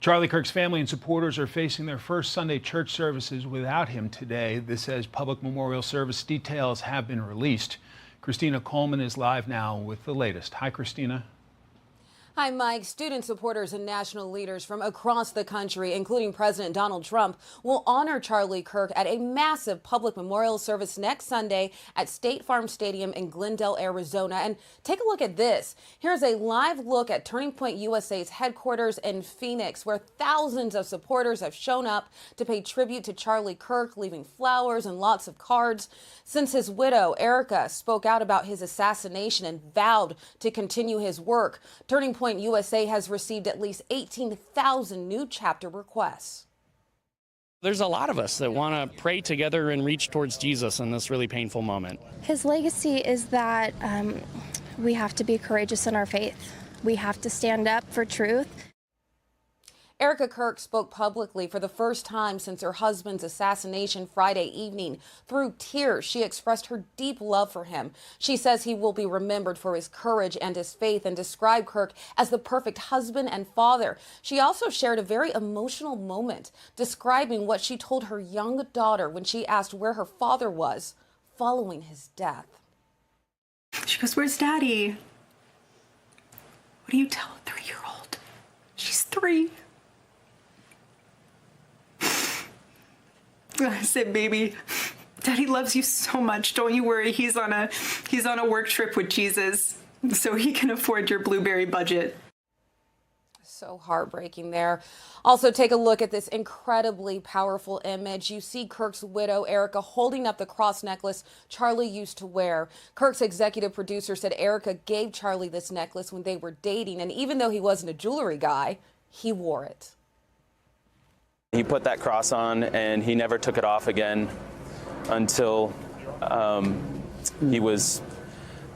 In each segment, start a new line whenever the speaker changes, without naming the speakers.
Charlie Kirk's family and supporters are facing their first Sunday church services without him today. This as public memorial service details have been released. Christina Coleman is live now with the latest. Hi, Christina.
Hi, Mike. Student supporters and national leaders from across the country, including President Donald Trump, will honor Charlie Kirk at a massive public memorial service next Sunday at State Farm Stadium in Glendale, Arizona. And take a look at this. Here's a live look at Turning Point USA's headquarters in Phoenix, where thousands of supporters have shown up to pay tribute to Charlie Kirk, leaving flowers and lots of cards. Since his widow, Erica, spoke out about his assassination and vowed to continue his work, Turning Point USA has received at least 18,000 new chapter requests.
There's a lot of us that want to pray together and reach towards Jesus in this really painful moment.
His legacy is that we have to be courageous in our faith. We have to stand up for truth.
Erica Kirk spoke publicly for the first time since her husband's assassination Friday evening. Through tears, she expressed her deep love for him. She says he will be remembered for his courage and his faith, and described Kirk as the perfect husband and father. She also shared a very emotional moment, describing what she told her young daughter when she asked where her father was following his death.
She goes, "Where's Daddy?" What do you tell a 3-year-old? She's 3. I said, "Baby, Daddy loves you so much. Don't you worry. He's on a work trip with Jesus, so he can afford your blueberry budget."
So heartbreaking there. Also, take a look at this incredibly powerful image. You see Kirk's widow, Erica, holding up the cross necklace Charlie used to wear. Kirk's executive producer said Erica gave Charlie this necklace when they were dating, and even though he wasn't a jewelry guy, he wore it.
He put that cross on and he never took it off again until he was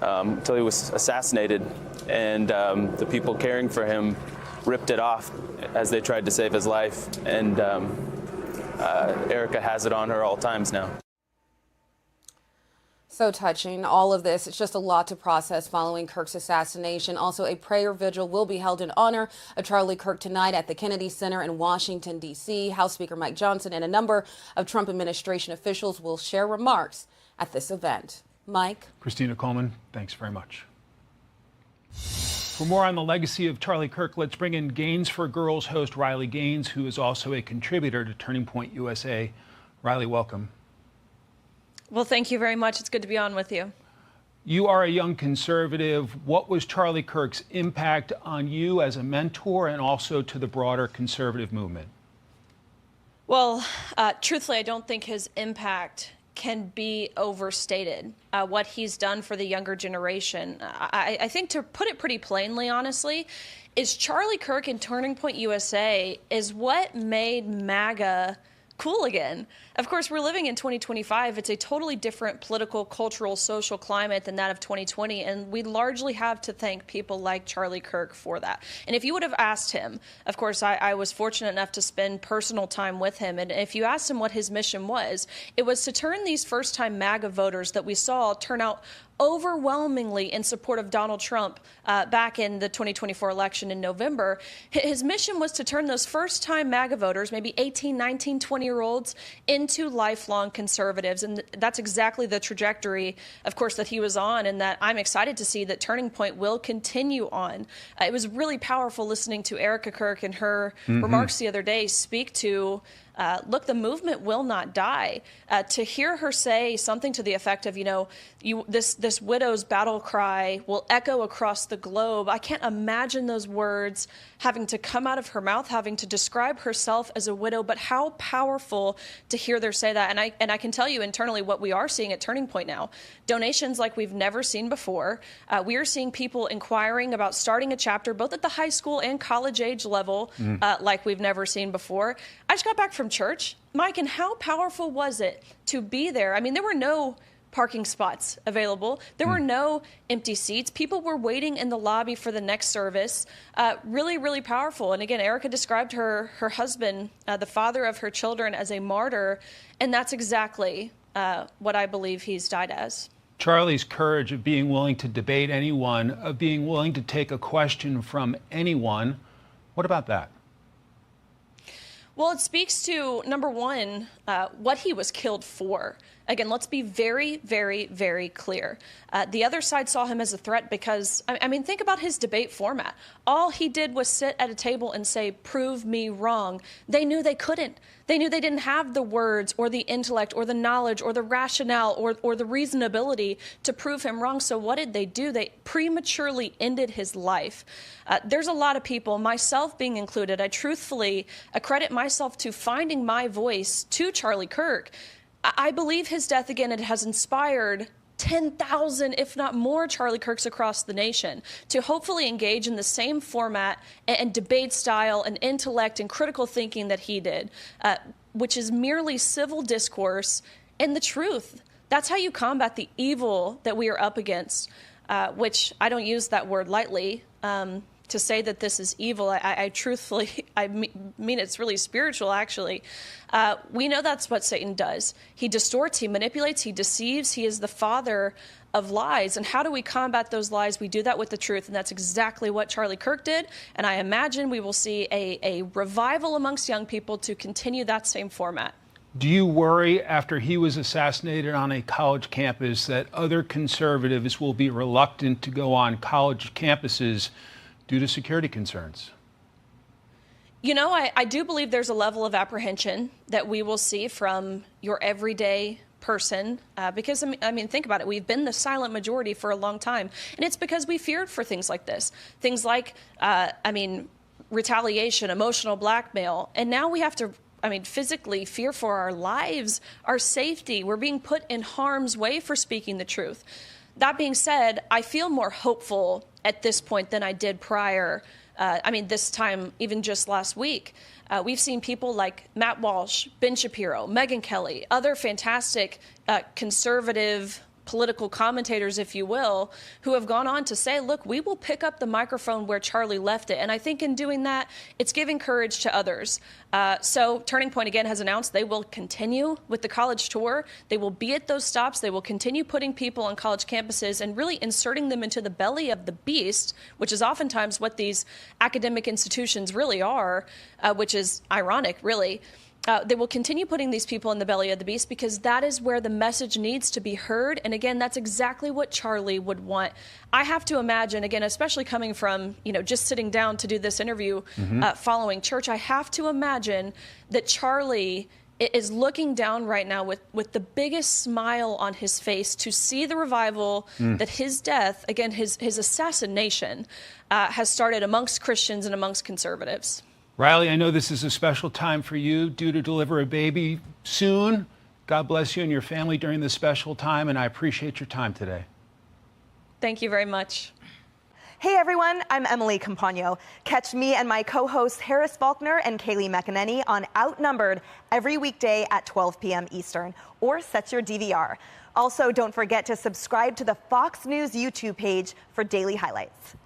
assassinated, and the people caring for him ripped it off as they tried to save his life, and Erica has it on her all times now.
So touching, all of this. It's just a lot to process following Kirk's assassination. Also, a prayer vigil will be held in honor of Charlie Kirk tonight at the Kennedy Center in Washington, D.C. House Speaker Mike Johnson and a number of Trump administration officials will share remarks at this event. Mike?
Christina Coleman, thanks very much. For more on the legacy of Charlie Kirk, let's bring in Gaines for Girls host Riley Gaines, who is also a contributor to Turning Point USA. Riley, welcome.
Well, thank you very much. It's good to be on with you.
You are a young conservative. What was Charlie Kirk's impact on you as a mentor and also to the broader conservative movement?
Well, truthfully, I don't think his impact can be overstated. What he's done for the younger generation. I think, to put it pretty plainly, honestly, is Charlie Kirk and Turning Point USA is what made MAGA cool again. Of course, we're living in 2025. It's a totally different political, cultural, social climate than that of 2020, and we largely have to thank people like Charlie Kirk for that. And if you would have asked him, of course, I was fortunate enough to spend personal time with him, and if you asked him what his mission was, it was to turn these first-time MAGA voters that we saw turn out overwhelmingly in support of Donald Trump back in the 2024 election in November. His mission was to turn those first-time MAGA voters, maybe 18, 19, 20-year-olds, into lifelong conservatives. And that's exactly the trajectory, of course, that he was on, and that I'm excited to see that Turning Point will continue on. It was really powerful listening to Erica Kirk and her remarks the other day speak to look, the movement will not die. To hear her say something to the effect of, this widow's battle cry will echo across the globe. I can't imagine those words having to come out of her mouth, having to describe herself as a widow, but how powerful to hear her say that. And I can tell you internally what we are seeing at Turning Point now. Donations like we've never seen before. We are seeing people inquiring about starting a chapter, both at the high school and college age level, like we've never seen before. I just got back from church, Mike, and how powerful was it to be there? I mean, there were no parking spots available. There were no empty seats. People were waiting in the lobby for the next service. Really, really powerful. And again, Erica described her husband, the father of her children, as a martyr, and that's exactly what I believe he's died as.
Charlie's courage of being willing to debate anyone, of being willing to take a question from anyone. What about that?
Well, it speaks to, number one, what he was killed for. Again, let's be very, very, very clear. The other side saw him as a threat because, I mean, think about his debate format. All he did was sit at a table and say, prove me wrong. They knew they couldn't. They knew they didn't have the words or the intellect or the knowledge or the rationale or the reasonability to prove him wrong. So what did they do? They prematurely ended his life. There's a lot of people, myself being included, I truthfully accredit myself to finding my voice to Charlie Kirk. I believe his death, again, it has inspired 10,000, if not more, Charlie Kirks across the nation to hopefully engage in the same format and debate style and intellect and critical thinking that he did, which is merely civil discourse and the truth. That's how you combat the evil that we are up against, which I don't use that word lightly. To say that this is evil, I truthfully, I mean it's really spiritual, actually. We know that's what Satan does. He distorts, he manipulates, he deceives. He is the father of lies. And how do we combat those lies? We do that with the truth, and that's exactly what Charlie Kirk did. And I imagine we will see a revival amongst young people to continue that same format.
Do you worry after he was assassinated on a college campus that other conservatives will be reluctant to go on college campuses due to security concerns?
You know, I do believe there's a level of apprehension that we will see from your everyday person, because, I mean, think about it. We've been the silent majority for a long time, and it's because we feared for things like this. Things like, retaliation, emotional blackmail, and now we have to, physically fear for our lives, our safety. We're being put in harm's way for speaking the truth. That being said, I feel more hopeful at this point than I did prior. This time, even just last week. We've seen people like Matt Walsh, Ben Shapiro, Megyn Kelly, other fantastic conservative political commentators, if you will, who have gone on to say, look, we will pick up the microphone where Charlie left it. And I think in doing that, it's giving courage to others. So Turning Point, again, has announced they will continue with the college tour. They will be at those stops. They will continue putting people on college campuses and really inserting them into the belly of the beast, which is oftentimes what these academic institutions really are, which is ironic, really. They will continue putting these people in the belly of the beast because that is where the message needs to be heard. And again, that's exactly what Charlie would want. I have to imagine, again, especially coming from, just sitting down to do this interview following church, I have to imagine that Charlie is looking down right now with the biggest smile on his face to see the revival that his death, again, his assassination, has started amongst Christians and amongst conservatives.
Riley, I know this is a special time for you, due to deliver a baby soon. God bless you and your family during this special time, and I appreciate your time today.
Thank you very much.
Hey everyone, I'm Emily Campagno. Catch me and my co-hosts Harris Faulkner and Kaylee McEnany on Outnumbered every weekday at 12 p.m. Eastern, or set your DVR. Also, don't forget to subscribe to the Fox News YouTube page for daily highlights.